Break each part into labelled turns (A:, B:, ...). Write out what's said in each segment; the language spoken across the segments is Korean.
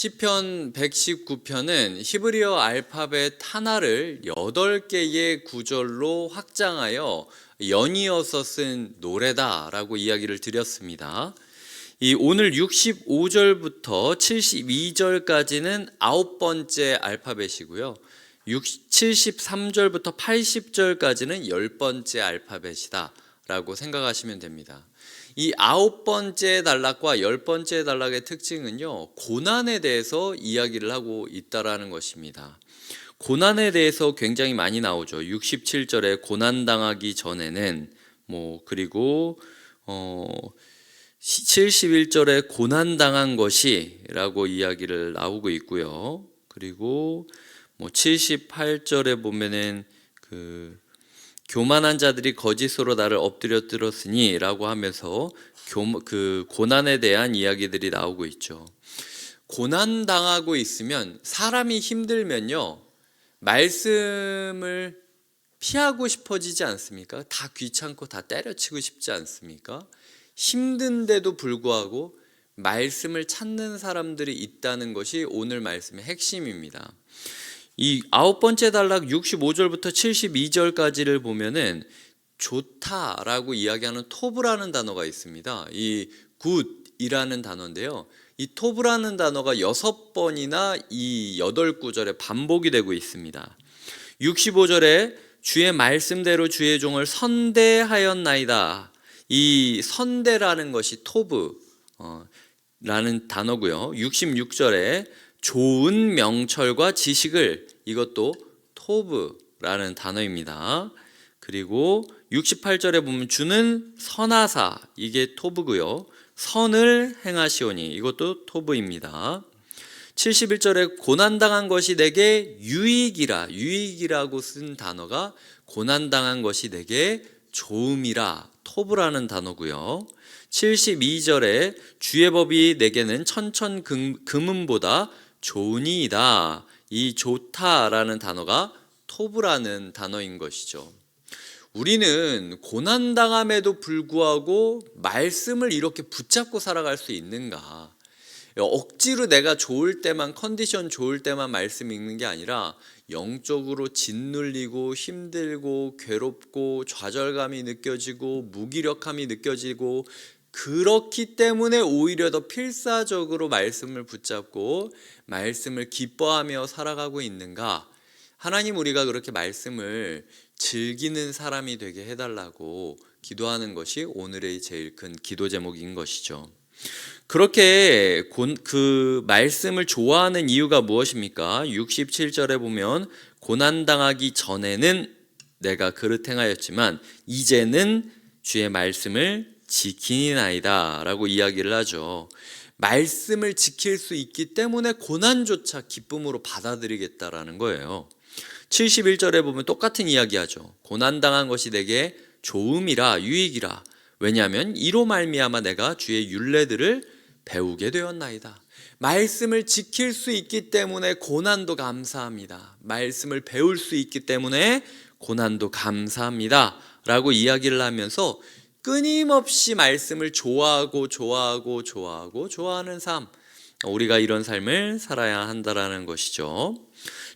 A: 시편 119편은 히브리어 알파벳 하나를 8개의 구절로 확장하여 연이어서 쓴 노래다라고 이야기를 드렸습니다. 오늘 65절부터 72절까지는 9번째 알파벳이고요. 73절부터 80절까지는 10번째 알파벳이다 라고 생각하시면 됩니다. 이 9번째 단락과 10번째 단락의 특징은요, 고난에 대해서 이야기를 하고 있다라는 것입니다. 고난에 대해서 굉장히 많이 나오죠. 67절에 고난당하기 전에는 그리고 71절에 고난당한 것이라고 이야기를 나오고 있고요. 그리고 78절에 보면은 교만한 자들이 거짓으로 나를 엎드려 들었으니 라고 하면서 고난에 대한 이야기들이 나오고 있죠. 고난당하고 있으면, 사람이 힘들면요, 말씀을 피하고 싶어지지 않습니까? 다 귀찮고 다 때려치고 싶지 않습니까? 힘든데도 불구하고 말씀을 찾는 사람들이 있다는 것이 오늘 말씀의 핵심입니다. 이 9번째 단락 65절부터 72절까지를 보면은 좋다라고 이야기하는 토브라는 단어가 있습니다. 이 굿이라는 단어인데요, 이 토브라는 단어가 6번이나 이 8구절에 반복이 되고 있습니다. 65절에 주의 말씀대로 주의 종을 선대하였나이다. 이 선대라는 것이 토브 라는 단어고요. 66절에 좋은 명철과 지식을, 이것도 토브라는 단어입니다. 그리고 68절에 보면 주는 선하사, 이게 토브고요. 선을 행하시오니, 이것도 토브입니다. 71절에 고난당한 것이 내게 유익이라, 유익이라고 쓴 단어가 고난당한 것이 내게 좋음이라, 토브라는 단어고요. 72절에 주의 법이 내게는 천천 금음보다 좋으니이다, 이 좋다라는 단어가 토브라는 단어인 것이죠. 우리는 고난당함에도 불구하고 말씀을 이렇게 붙잡고 살아갈 수 있는가? 억지로 내가 좋을 때만, 컨디션 좋을 때만 말씀 읽는 게 아니라 영적으로 짓눌리고 힘들고 괴롭고 좌절감이 느껴지고 무기력함이 느껴지고, 그렇기 때문에 오히려 더 필사적으로 말씀을 붙잡고 말씀을 기뻐하며 살아가고 있는가? 하나님, 우리가 그렇게 말씀을 즐기는 사람이 되게 해달라고 기도하는 것이 오늘의 제일 큰 기도 제목인 것이죠. 그렇게 그 말씀을 좋아하는 이유가 무엇입니까? 67절에 보면 고난당하기 전에는 내가 그릇 행하였지만 이제는 주의 말씀을 지키니나이다 라고 이야기를 하죠. 말씀을 지킬 수 있기 때문에 고난조차 기쁨으로 받아들이겠다라는 거예요. 71절에 보면 똑같은 이야기 하죠. 고난당한 것이 내게 좋음이라, 유익이라. 왜냐하면 이로 말미암아 내가 주의 율례들을 배우게 되었나이다. 말씀을 지킬 수 있기 때문에 고난도 감사합니다. 말씀을 배울 수 있기 때문에 고난도 감사합니다 라고 이야기를 하면서 끊임없이 말씀을 좋아하는 삶, 우리가 이런 삶을 살아야 한다라는 것이죠.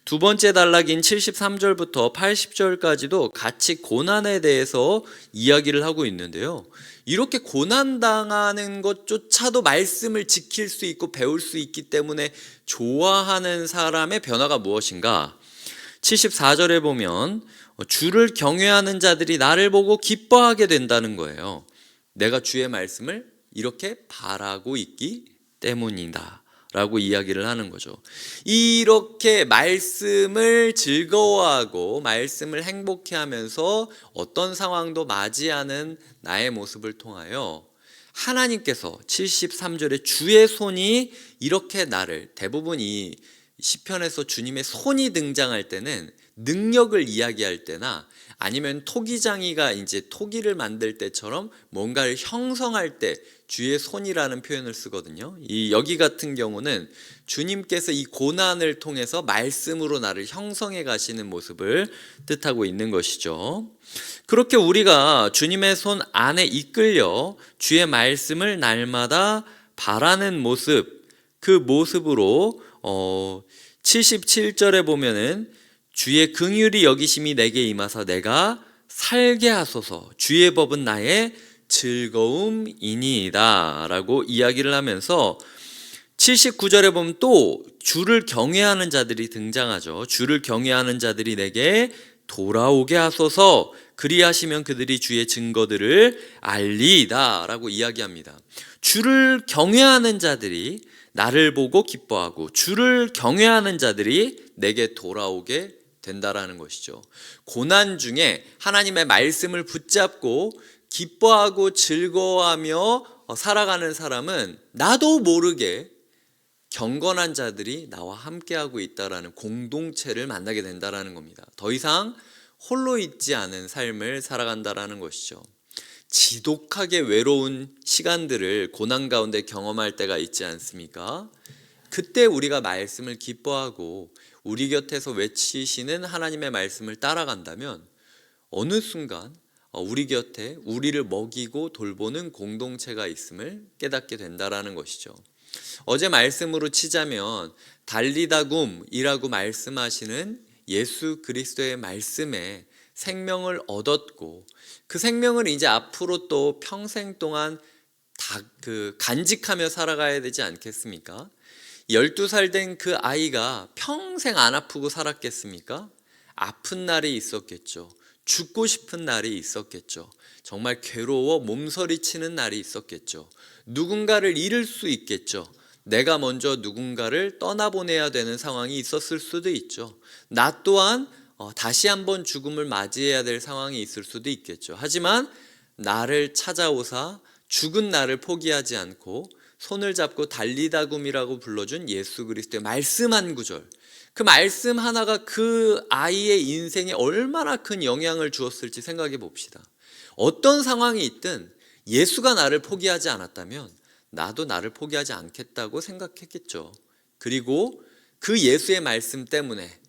A: 두 번째 단락인 73절부터 80절까지도 같이 고난에 대해서 이야기를 하고 있는데요, 이렇게 고난당하는 것조차도 말씀을 지킬 수 있고 배울 수 있기 때문에 좋아하는 사람의 변화가 무엇인가? 74절에 보면 주를 경외하는 자들이 나를 보고 기뻐하게 된다는 거예요. 내가 주의 말씀을 이렇게 바라고 있기 때문이다 라고 이야기를 하는 거죠. 이렇게 말씀을 즐거워하고 말씀을 행복해하면서 어떤 상황도 맞이하는 나의 모습을 통하여 하나님께서 73절에 주의 손이 이렇게 나를, 대부분 이 시편에서 주님의 손이 등장할 때는 능력을 이야기할 때나 아니면 토기장이가 이제 토기를 만들 때처럼 뭔가를 형성할 때 주의 손이라는 표현을 쓰거든요. 여기 같은 경우는 주님께서 이 고난을 통해서 말씀으로 나를 형성해 가시는 모습을 뜻하고 있는 것이죠. 그렇게 우리가 주님의 손 안에 이끌려 주의 말씀을 날마다 바라는 모습, 그 모습으로 77절에 보면은 주의 긍휼이 여기심이 내게 임하사 내가 살게 하소서 주의 법은 나의 즐거움이니이다 라고 이야기를 하면서 79절에 보면 또 주를 경외하는 자들이 등장하죠. 주를 경외하는 자들이 내게 돌아오게 하소서 그리하시면 그들이 주의 증거들을 알리이다 라고 이야기합니다. 주를 경외하는 자들이 나를 보고 기뻐하고 주를 경외하는 자들이 내게 돌아오게 된다라는 것이죠. 고난 중에 하나님의 말씀을 붙잡고 기뻐하고 즐거워하며 살아가는 사람은 나도 모르게 경건한 자들이 나와 함께하고 있다라는 공동체를 만나게 된다라는 겁니다. 더 이상 홀로 있지 않은 삶을 살아간다라는 것이죠. 지독하게 외로운 시간들을 고난 가운데 경험할 때가 있지 않습니까? 그때 우리가 말씀을 기뻐하고 우리 곁에서 외치시는 하나님의 말씀을 따라간다면 어느 순간 우리 곁에 우리를 먹이고 돌보는 공동체가 있음을 깨닫게 된다라는 것이죠. 어제 말씀으로 치자면 달리다굼이라고 말씀하시는 예수 그리스도의 말씀에 생명을 얻었고 그 생명을 이제 앞으로 또 평생 동안 간직하며 살아가야 되지 않겠습니까? 12살 된 그 아이가 평생 안 아프고 살았겠습니까? 아픈 날이 있었겠죠. 죽고 싶은 날이 있었겠죠. 정말 괴로워 몸서리치는 날이 있었겠죠. 누군가를 잃을 수 있겠죠. 내가 먼저 누군가를 떠나보내야 되는 상황이 있었을 수도 있죠. 나 또한 다시 한번 죽음을 맞이해야 될 상황이 있을 수도 있겠죠. 하지만 나를 찾아오사 죽은 나를 포기하지 않고 손을 잡고 달리다굼이라고 불러준 예수 그리스도의 말씀 한 구절, 그 말씀 하나가 그 아이의 인생에 얼마나 큰 영향을 주었을지 생각해 봅시다. 어떤 상황이 있든 예수가 나를 포기하지 않았다면 나도 나를 포기하지 않겠다고 생각했겠죠. 그리고 그 예수의 말씀 때문에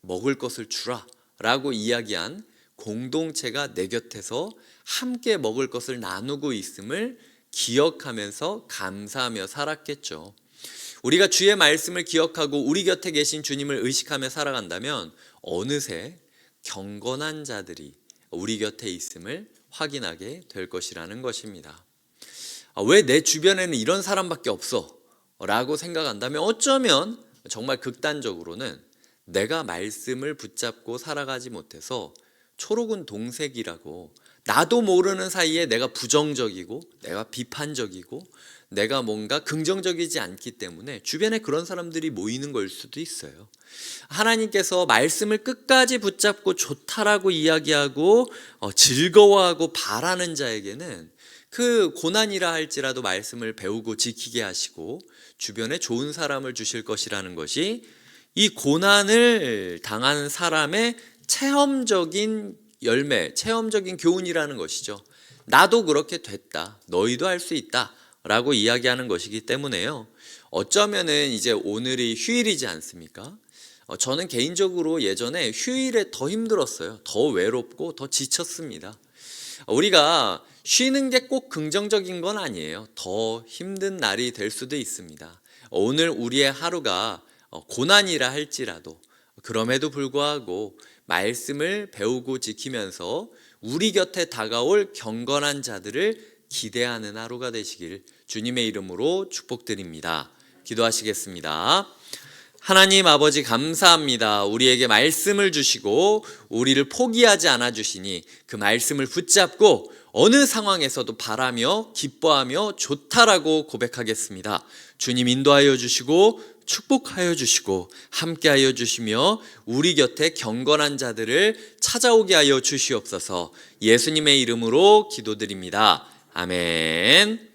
A: 먹을 것을 주라 라고 이야기한 공동체가 내 곁에서 함께 먹을 것을 나누고 있음을 기억하면서 감사하며 살았겠죠. 우리가 주의 말씀을 기억하고 우리 곁에 계신 주님을 의식하며 살아간다면 어느새 경건한 자들이 우리 곁에 있음을 확인하게 될 것이라는 것입니다. 왜 내 주변에는 이런 사람밖에 없어? 라고 생각한다면 어쩌면 정말 극단적으로는 내가 말씀을 붙잡고 살아가지 못해서 초록은 동색이라고 나도 모르는 사이에 내가 부정적이고 내가 비판적이고 내가 뭔가 긍정적이지 않기 때문에 주변에 그런 사람들이 모이는 걸 수도 있어요. 하나님께서 말씀을 끝까지 붙잡고 좋다라고 이야기하고 즐거워하고 바라는 자에게는 그 고난이라 할지라도 말씀을 배우고 지키게 하시고 주변에 좋은 사람을 주실 것이라는 것이 이 고난을 당한 사람의 체험적인 열매, 체험적인 교훈이라는 것이죠. 나도 그렇게 됐다, 너희도 할 수 있다 라고 이야기하는 것이기 때문에요. 어쩌면은 이제 오늘이 휴일이지 않습니까? 저는 개인적으로 예전에 휴일에 더 힘들었어요. 더 외롭고 더 지쳤습니다. 우리가 쉬는 게 꼭 긍정적인 건 아니에요. 더 힘든 날이 될 수도 있습니다. 오늘 우리의 하루가 고난이라 할지라도 그럼에도 불구하고 말씀을 배우고 지키면서 우리 곁에 다가올 경건한 자들을 기대하는 하루가 되시길 주님의 이름으로 축복드립니다. 기도하시겠습니다. 하나님 아버지 감사합니다. 우리에게 말씀을 주시고 우리를 포기하지 않아 주시니 그 말씀을 붙잡고 어느 상황에서도 바라며 기뻐하며 좋다라고 고백하겠습니다. 주님 인도하여 주시고 축복하여 주시고 함께하여 주시며 우리 곁에 경건한 자들을 찾아오게 하여 주시옵소서. 예수님의 이름으로 기도드립니다. 아멘.